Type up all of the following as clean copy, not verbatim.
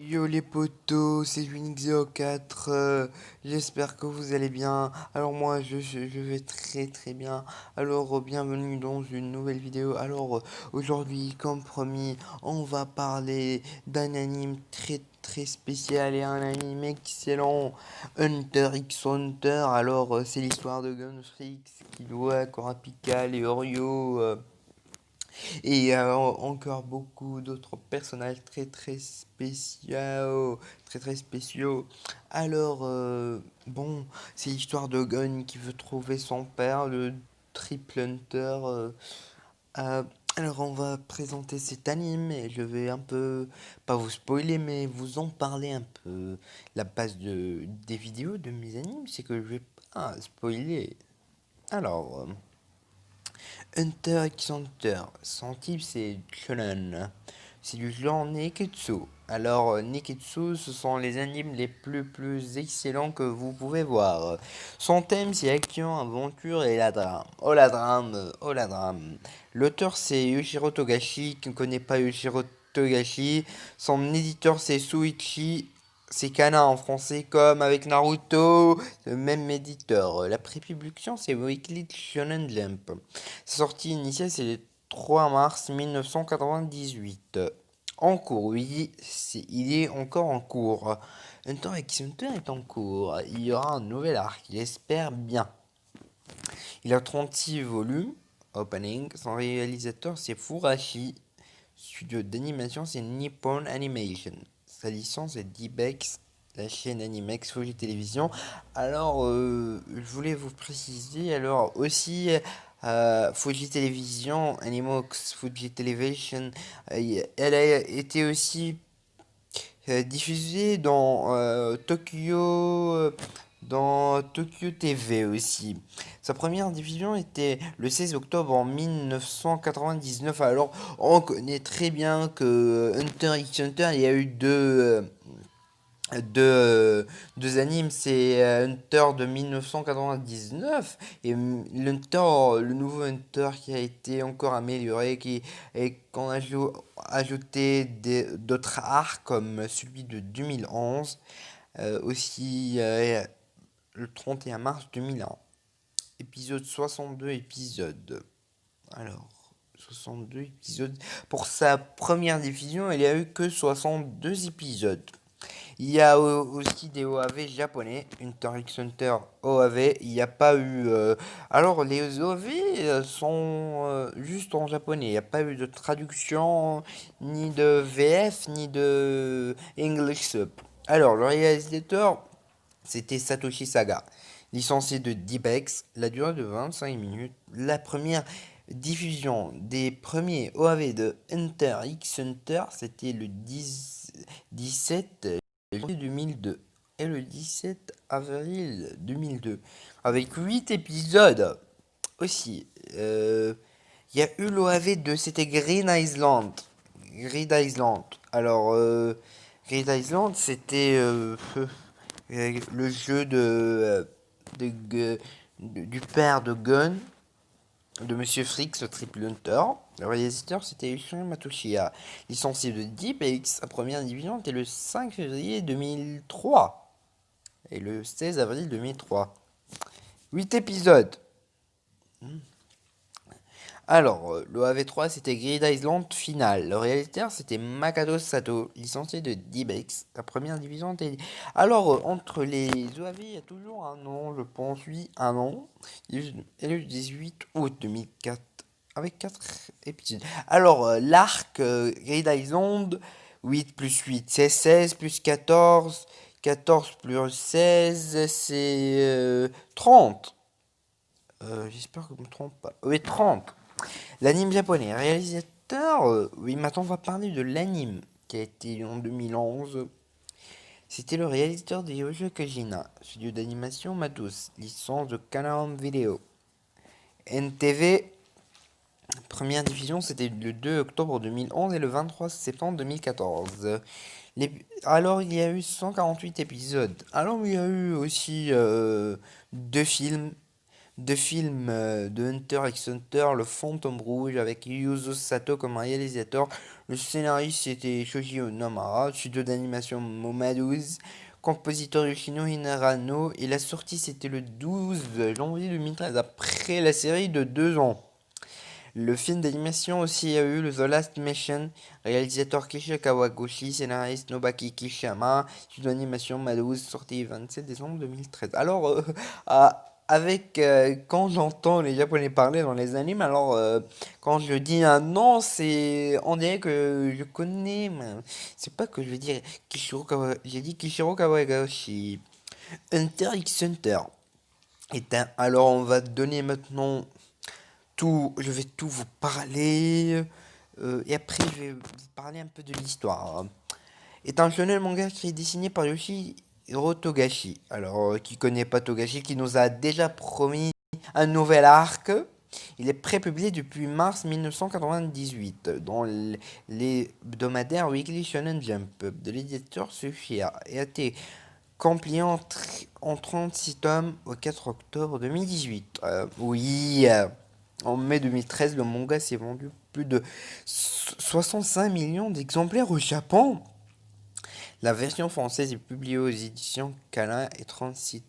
Yo les potos, c'est Unix04, j'espère que vous allez bien. Alors moi je vais très bien. Alors bienvenue dans une nouvelle vidéo. Alors aujourd'hui comme promis on va parler d'un anime très spécial et un anime excellent, Hunter x Hunter. Alors c'est l'histoire de Gunfrix, Killua, Kurapika et Oreo. Et encore beaucoup d'autres personnages très spéciaux, très spéciaux. Alors, bon, c'est l'histoire de Gon qui veut trouver son père, le Triple Hunter. Euh, alors, on va présenter cet anime et je vais un peu, pas vous spoiler, mais vous en parler un peu. La base des vidéos de mes animes, c'est que je vais pas spoiler. Alors, Hunter x Hunter, son type c'est shonen. C'est du genre Neketsu. Alors, Neketsu, ce sont les animes les plus excellents que vous pouvez voir. Son thème, c'est action, aventure et la drame. Oh la drame, oh la drame. L'auteur, c'est Yoshiro Togashi, qui ne connaît pas Yoshiro Togashi. Son éditeur, c'est Suichi. C'est Kana en français, comme avec Naruto, le même éditeur. La pré-publication, c'est Weekly Shonen Jump. Sa sortie initiale, c'est le 3 mars 1998. En cours, oui, il est encore en cours. Hunter x Hunter est en cours. Il y aura un nouvel arc, j'espère bien. Il a 36 volumes, opening. Son réalisateur, c'est Furashi. Studio d'animation, c'est Nippon Animation. Sa licence est D-Bex, la chaîne Animex Fuji Télévision. Alors, je voulais vous préciser, alors aussi, Fuji Télévision, Animox Fuji Television, elle a été aussi diffusée dans Tokyo TV aussi. Sa première diffusion était le 16 octobre en 1999. Alors, on connaît très bien que Hunter x Hunter, il y a eu deux animes. C'est Hunter de 1999 et l'Hunter, le nouveau Hunter qui a été encore amélioré, et qu'on a ajouté d'autres arcs comme celui de 2011, aussi le 31 mars 2001. Épisode 62 épisodes. Alors, 62 épisodes. Pour sa première diffusion, il n'y a eu que 62 épisodes. Il y a aussi des OAV japonais, Hunter x Hunter OAV. Il n'y a pas eu. Alors, les OAV sont juste en japonais. Il n'y a pas eu de traduction, ni de VF, ni de English Sub. Alors, le réalisateur, c'était Satoshi Saga, licencié de D-Bex, la durée de 25 minutes. La première diffusion des premiers OAV de Hunter x Hunter, c'était le 17 janvier 2002 et le 17 avril 2002, avec 8 épisodes aussi. Il y a eu l'OAV de, c'était Green Island. Green Island. Alors, Green Island, c'était le jeu du père de Gun, de Monsieur Frix, le Triple Hunter. Le réalisateur, c'était Yoshiro Matsushita, licencié de Deep X. Sa première division était le 5 février 2003 et le 16 avril 2003. 8 épisodes. Alors, le AV3, c'était Grid Island Final. Le réalisateur, c'était Makoto Sato, licencié de D-Bex. La première division était. Alors, entre les OAV, il y a toujours un an, je pense, oui, un an. Et le 18 août 2004, avec 4 épisodes. Alors, l'arc Grid Island, 8 plus 8, c'est 16 plus 14. 14 plus 16, c'est 30. J'espère que je ne me trompe pas. Oui, 30. L'anime japonais, réalisateur, oui, maintenant on va parler de l'anime qui a été en 2011. C'était le réalisateur de Yojo Kojina, studio d'animation Matus, licence de Canard Video. NTV, première diffusion, c'était le 2 octobre 2011 et le 23 septembre 2014. Alors il y a eu 148 épisodes. Alors il y a eu aussi deux films, de films de Hunter x Hunter, Le Fantôme Rouge, avec Yuzo Sato comme réalisateur. Le scénariste c'était Shoji Onomura, studio d'animation Momadouz, compositeur Yoshino Hinarano, et la sortie c'était le 12 janvier 2013, après la série de 2 ans. Le film d'animation aussi a eu le The Last Mission, réalisateur Kishi Kawaguchi, scénariste Nobaki Kishiyama, studio d'animation Madhouse, sorti 27 décembre 2013. Alors, avec quand j'entends les Japonais parler dans les animes, alors quand je dis un nom, c'est on dirait que je connais, mais c'est pas que je vais dire j'ai dit Kishiro Kawaguchi. Hunter x Hunter. Alors on va donner maintenant je vais tout vous parler. Et après, je vais vous parler un peu de l'histoire. Est un shonen manga qui est dessiné par Yoshihiro Togashi. Alors, qui connaît pas Togashi, qui nous a déjà promis un nouvel arc. Il est pré-publié depuis mars 1998 dans l'hebdomadaire Weekly Shonen Jump de l'éditeur Sushia et a été compilé en 36 tomes au 4 octobre 2018. Oui. En mai 2013, le manga s'est vendu plus de 65 millions d'exemplaires au Japon. La version française est publiée aux éditions Calin et 36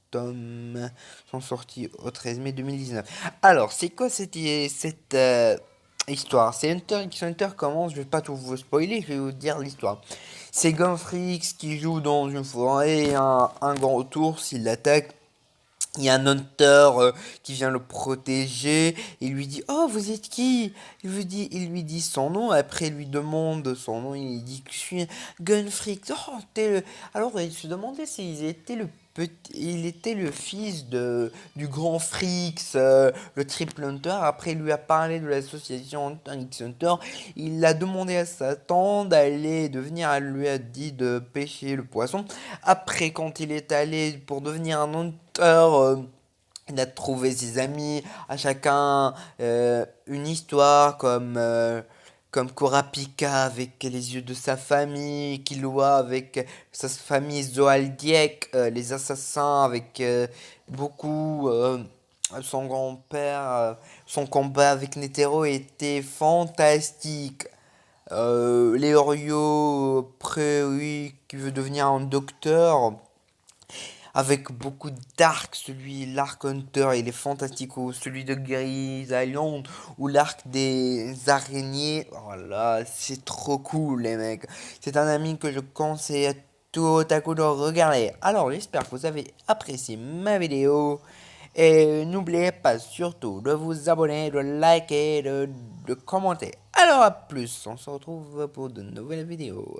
tomes sont sortis au 13 mai 2019. Alors, c'est quoi cette histoire? C'est Hunter x Hunter commence, je vais pas tout vous spoiler, je vais vous dire l'histoire. C'est Gonfrix qui joue dans une forêt et un grand ours, il l'attaque. Il y a un hunter qui vient le protéger. Il lui dit: Oh, vous êtes qui? Il lui dit son nom. Après, il lui demande son nom. Il dit que je suis Gunfrix. Oh, alors, il se demandait s'il était il était le fils du grand Frix, le Triple Hunter. Après, il lui a parlé de l'association Hunter x Hunter. Il a demandé à sa tante d'aller devenir. Elle lui a dit de pêcher le poisson. Après, quand il est allé pour devenir un hunter, il a trouvé ses amis, à chacun une histoire comme Kurapika avec les yeux de sa famille, Killua avec sa famille Zoaldiek, les assassins avec beaucoup son grand-père, son combat avec Netero était fantastique. Leorio, oui, qui veut devenir un docteur avec beaucoup d'arcs, l'arc Hunter, il est fantastique, ou celui de Gris Island, ou l'arc des araignées, voilà, c'est trop cool les mecs. C'est un ami que je conseille à tout otaku de regarder. Alors j'espère que vous avez apprécié ma vidéo, et n'oubliez pas surtout de vous abonner, de liker, de commenter. Alors à plus, on se retrouve pour de nouvelles vidéos.